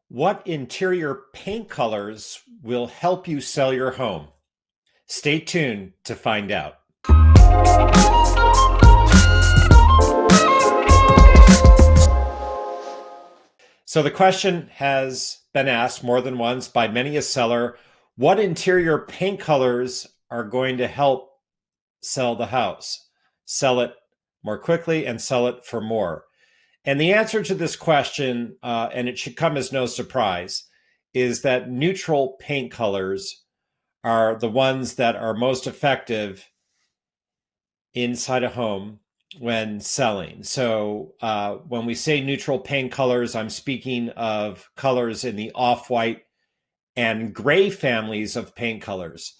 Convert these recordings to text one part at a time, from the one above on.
What interior paint colors will help you sell your home? Stay tuned to find out. So the question has been asked more than once by many a seller, what interior paint colors are going to help sell the house, sell it more quickly and sell it for more? And the answer to this question, and it should come as no surprise, is that neutral paint colors are the ones that are most effective inside a home when selling. So when we say neutral paint colors, I'm speaking of colors in the off-white and gray families of paint colors.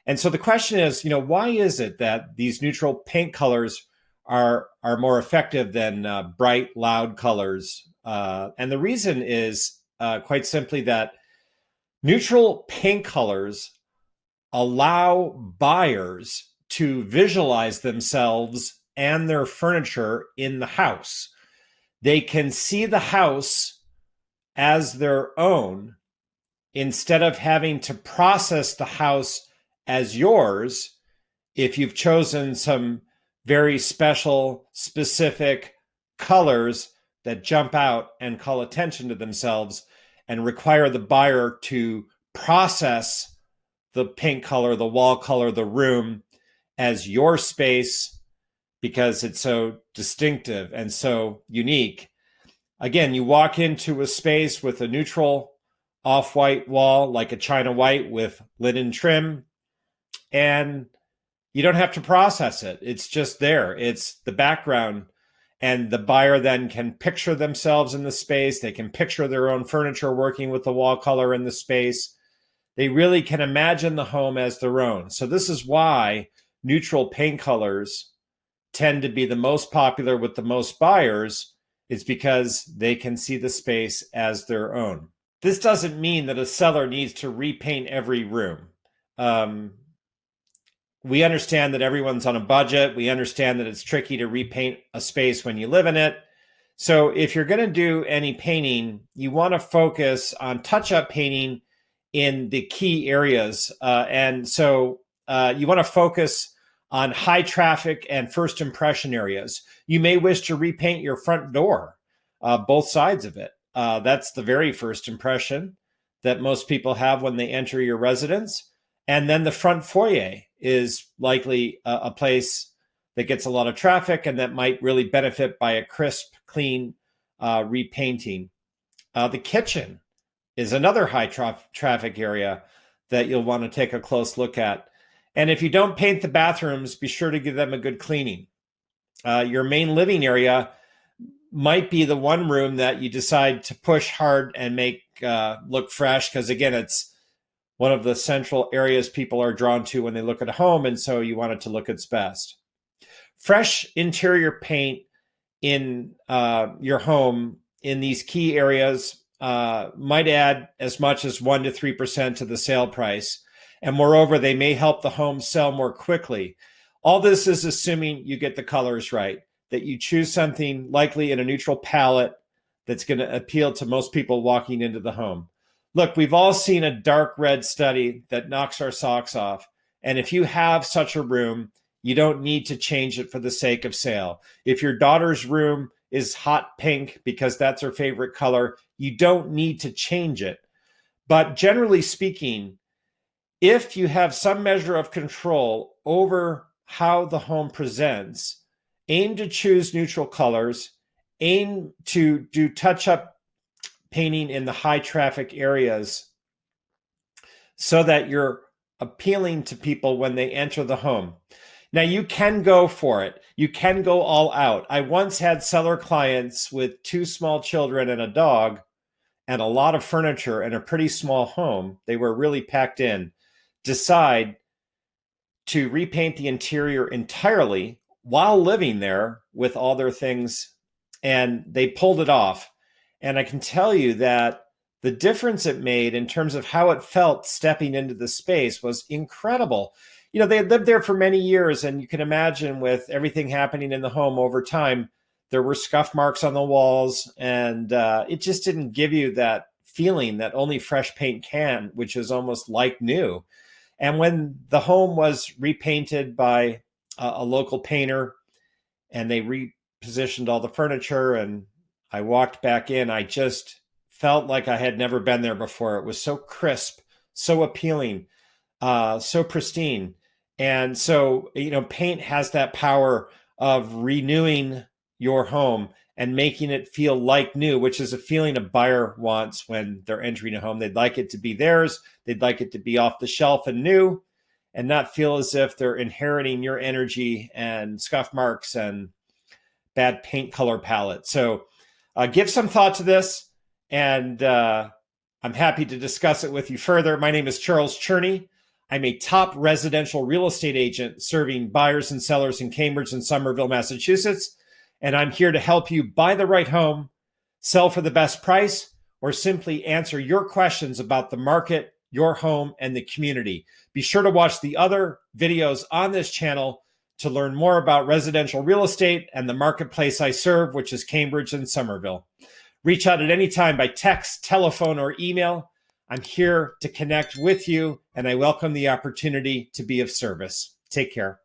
And so the question is, why is it that these neutral paint colors are more effective than bright, loud colors? And the reason is quite simply that neutral paint colors allow buyers to visualize themselves and their furniture in the house. They can see the house as their own instead of having to process the house as yours if you've chosen some very special, specific colors that jump out and call attention to themselves and require the buyer to process the paint color, the wall color, the room as your space because it's so distinctive and so unique. Again, you walk into a space with a neutral off-white wall, like a china white with linen trim, and you don't have to process it. It's just there. It's the background. And the buyer then can picture themselves in the space. They can picture their own furniture working with the wall color in the space. They really can imagine the home as their own. So this is why neutral paint colors tend to be the most popular with the most buyers. It's because they can see the space as their own. This doesn't mean that a seller needs to repaint every room. We understand that everyone's on a budget. We understand that it's tricky to repaint a space when you live in it. So if you're going to do any painting, you want to focus on touch-up painting in the key areas. And so you want to focus on high traffic and first impression areas. You may wish to repaint your front door, both sides of it. That's the very first impression that most people have when they enter your residence. And then the front foyer is likely a place that gets a lot of traffic and that might really benefit by a crisp, clean repainting. The kitchen is another high traffic area that you'll want to take a close look at. And if you don't paint the bathrooms, be sure to give them a good cleaning. Your main living area might be the one room that you decide to push hard and make look fresh, because again, it's one of the central areas people are drawn to when they look at a home, and so you want it to look its best. Fresh interior paint in your home in these key areas might add as much as 1% to 3% to the sale price. And moreover, they may help the home sell more quickly. All this is assuming you get the colors right, that you choose something likely in a neutral palette that's going to appeal to most people walking into the home. Look, we've all seen a dark red study that knocks our socks off. And if you have such a room, you don't need to change it for the sake of sale. If your daughter's room is hot pink because that's her favorite color, you don't need to change it. But generally speaking, if you have some measure of control over how the home presents, aim to choose neutral colors, aim to do touch-up painting in the high traffic areas so that you're appealing to people when they enter the home. Now, you can go for it. You can go all out. I once had seller clients with 2 small children and a dog and a lot of furniture and a pretty small home. They were really packed in. Decide to repaint the interior entirely while living there with all their things, and they pulled it off. And I can tell you that the difference it made in terms of how it felt stepping into the space was incredible. They had lived there for many years, and you can imagine with everything happening in the home over time, there were scuff marks on the walls, and it just didn't give you that feeling that only fresh paint can, which is almost like new. And when the home was repainted by a local painter and they repositioned all the furniture and I walked back in, I just felt like I had never been there before. It was so crisp, so appealing, so pristine. And so, paint has that power of renewing your home and making it feel like new, which is a feeling a buyer wants when they're entering a home. They'd like it to be theirs. They'd like it to be off the shelf and new and not feel as if they're inheriting your energy and scuff marks and bad paint color palette. So give some thought to this, and I'm happy to discuss it with you further. My name is Charles Cherney. I'm a top residential real estate agent serving buyers and sellers in Cambridge and Somerville, Massachusetts. And I'm here to help you buy the right home, sell for the best price, or simply answer your questions about the market, your home, and the community. Be sure to watch the other videos on this channel to learn more about residential real estate and the marketplace I serve, which is Cambridge and Somerville. Reach out at any time by text, telephone, or email. I'm here to connect with you, and I welcome the opportunity to be of service. Take care.